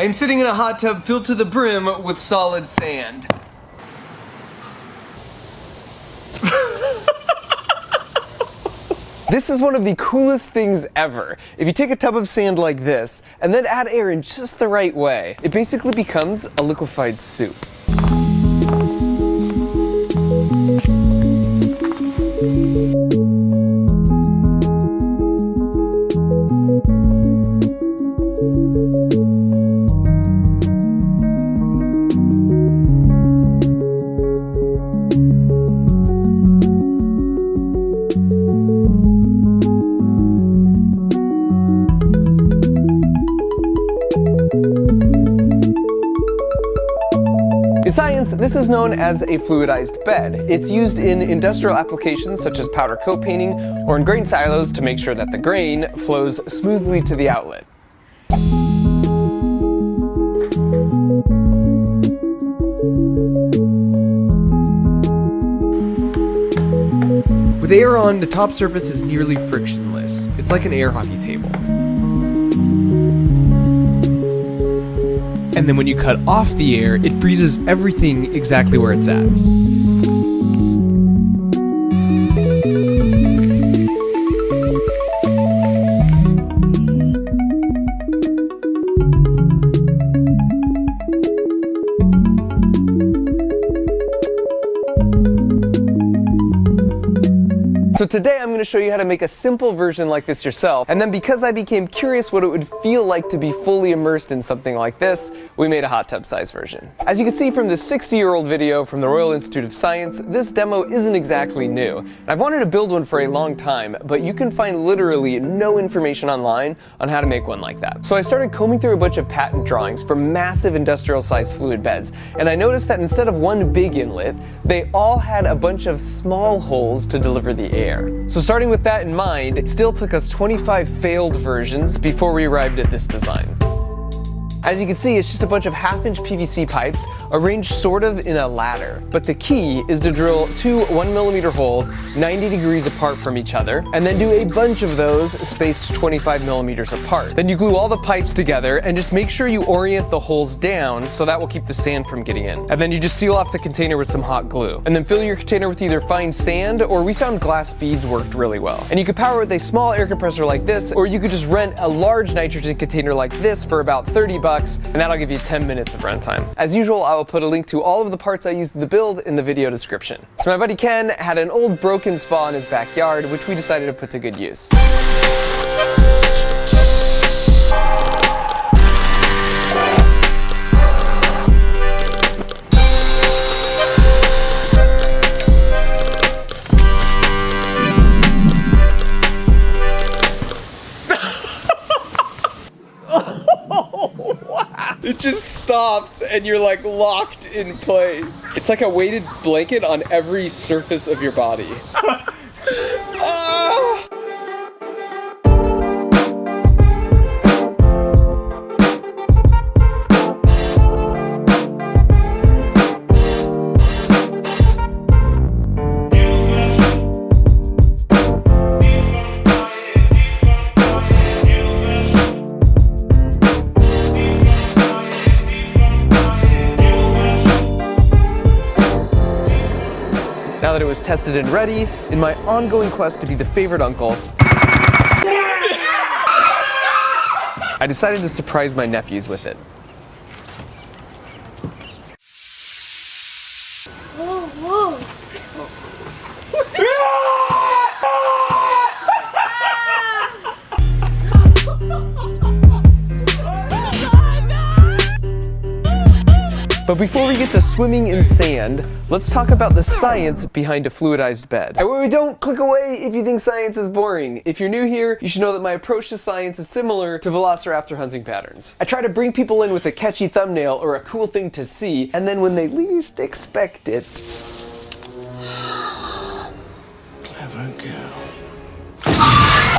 I am sitting in a hot tub filled to the brim with solid sand. This is one of the coolest things ever. If you take a tub of sand like this, and then add air in just the right way, it basically becomes a liquefied soup. In science, this is known as a fluidized bed. It's used in industrial applications such as powder coat painting or in grain silos to make sure that the grain flows smoothly to the outlet. With air on, the top surface is nearly frictionless. It's like an air hockey table. And then when you cut off the air, it freezes everything exactly where it's at. So today I'm going to show you how to make a simple version like this yourself, and then because I became curious what it would feel like to be fully immersed in something like this, we made a hot tub size version. As you can see from this 60-year-old video from the Royal Institute of Science, this demo isn't exactly new. And I've wanted to build one for a long time, but you can find literally no information online on how to make one like that. So I started combing through a bunch of patent drawings for massive industrial-sized fluid beds, and I noticed that instead of one big inlet, they all had a bunch of small holes to deliver the air. So starting with that in mind, it still took us 25 failed versions before we arrived at this design. As you can see, it's just a bunch of half-inch PVC pipes arranged sort of in a ladder. But the key is to drill two 1mm holes 90 degrees apart from each other, and then do a bunch of those spaced 25mm apart. Then you glue all the pipes together and just make sure you orient the holes down so that will keep the sand from getting in. And then you just seal off the container with some hot glue. And then fill your container with either fine sand, or we found glass beads worked really well. And you could power it with a small air compressor like this, or you could just rent a large nitrogen container like this for about 30 bucks, and that'll give you 10 minutes of runtime. As usual, I will put a link to all of the parts I used in the build in the video description. So my buddy Ken had an old broken spa in his backyard, which we decided to put to good use. It just stops and you're like locked in place. It's like a weighted blanket on every surface of your body. Ah! Now that it was tested and ready, in my ongoing quest to be the favorite uncle, I decided to surprise my nephews with it. Whoa, whoa. But before we get to swimming in sand, let's talk about the science behind a fluidized bed. And when we don't, click away if you think science is boring. If you're new here, you should know that my approach to science is similar to velociraptor hunting patterns. I try to bring people in with a catchy thumbnail or a cool thing to see, and then when they least expect it... Clever girl.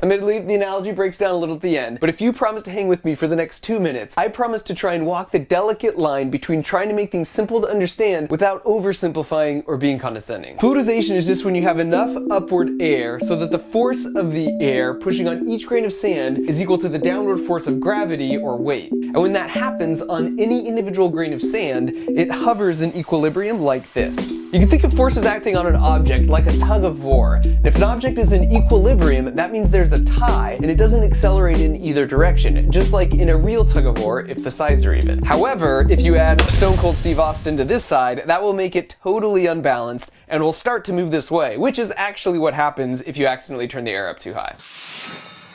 Admittedly, the analogy breaks down a little at the end, but if you promise to hang with me for the next 2 minutes, I promise to try and walk the delicate line between trying to make things simple to understand without oversimplifying or being condescending. Fluidization is just when you have enough upward air so that the force of the air pushing on each grain of sand is equal to the downward force of gravity or weight. And when that happens on any individual grain of sand, it hovers in equilibrium like this. You can think of forces acting on an object like a tug of war. And if an object is in equilibrium, that means there's a tie and it doesn't accelerate in either direction, just like in a real tug of war if the sides are even. However, if you add Stone Cold Steve Austin to this side, that will make it totally unbalanced and will start to move this way, which is actually what happens if you accidentally turn the air up too high.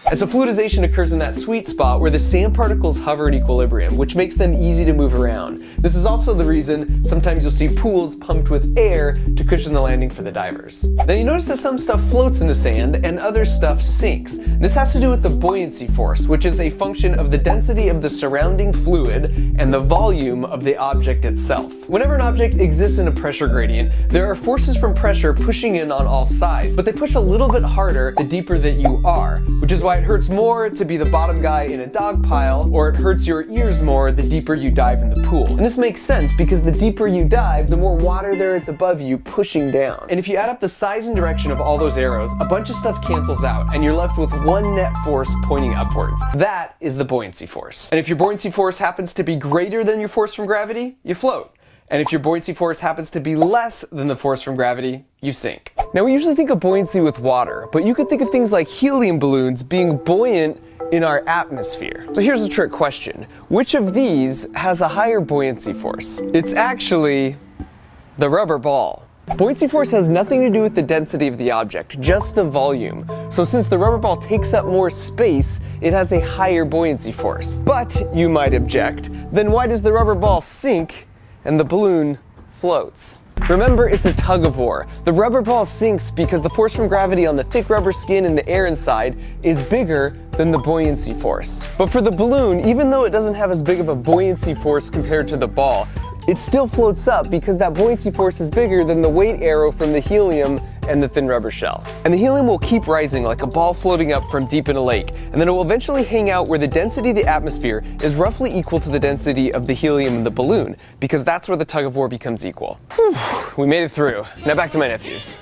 And so fluidization occurs in that sweet spot where the sand particles hover in equilibrium, which makes them easy to move around. This is also the reason sometimes you'll see pools pumped with air to cushion the landing for the divers. Now you notice that some stuff floats in the sand and other stuff sinks. This has to do with the buoyancy force, which is a function of the density of the surrounding fluid and the volume of the object itself. Whenever an object exists in a pressure gradient, there are forces from pressure pushing in on all sides, but they push a little bit harder the deeper that you are, which is why it hurts more to be the bottom guy in a dog pile, or it hurts your ears more the deeper you dive in the pool. And this makes sense because the deeper you dive, the more water there is above you pushing down. And if you add up the size and direction of all those arrows, a bunch of stuff cancels out and you're left with one net force pointing upwards. That is the buoyancy force. And if your buoyancy force happens to be greater than your force from gravity, you float. And if your buoyancy force happens to be less than the force from gravity, you sink. Now we usually think of buoyancy with water, but you could think of things like helium balloons being buoyant in our atmosphere. So here's a trick question. Which of these has a higher buoyancy force? It's actually the rubber ball. Buoyancy force has nothing to do with the density of the object, just the volume. So since the rubber ball takes up more space, it has a higher buoyancy force. But, you might object, then why does the rubber ball sink and the balloon floats? Remember, it's a tug of war. The rubber ball sinks because the force from gravity on the thick rubber skin and the air inside is bigger than the buoyancy force. But for the balloon, even though it doesn't have as big of a buoyancy force compared to the ball, it still floats up because that buoyancy force is bigger than the weight arrow from the helium and the thin rubber shell. And the helium will keep rising like a ball floating up from deep in a lake, and then it will eventually hang out where the density of the atmosphere is roughly equal to the density of the helium in the balloon, because that's where the tug of war becomes equal. Whew, we made it through. Now back to my nephews.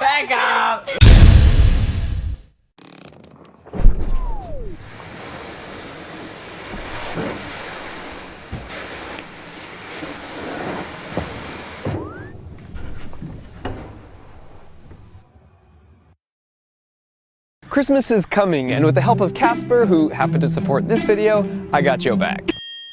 Back up! Christmas is coming, and with the help of Casper, who happened to support this video, I got Joe back.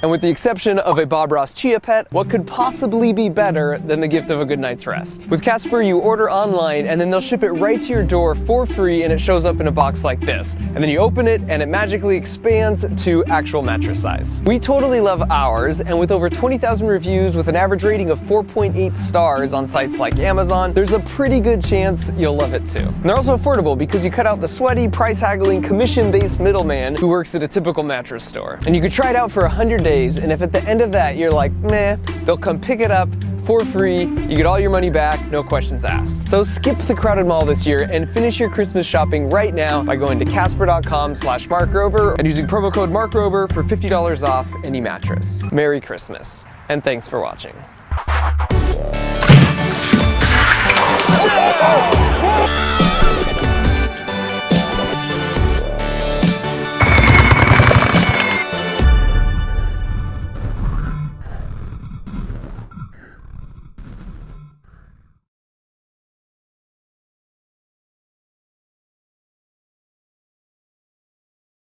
And with the exception of a Bob Ross Chia Pet, what could possibly be better than the gift of a good night's rest? With Casper, you order online and then they'll ship it right to your door for free, and it shows up in a box like this. And then you open it and it magically expands to actual mattress size. We totally love ours, and with over 20,000 reviews with an average rating of 4.8 stars on sites like Amazon, there's a pretty good chance you'll love it too. And they're also affordable because you cut out the sweaty, price-haggling, commission-based middleman who works at a typical mattress store. And you could try it out for 100 days, and if at the end of that you're like, meh, they'll come pick it up for free, you get all your money back, no questions asked. So skip the crowded mall this year and finish your Christmas shopping right now by going to casper.com/markrober and using promo code markrober for $50 off any mattress. Merry Christmas, and thanks for watching. off!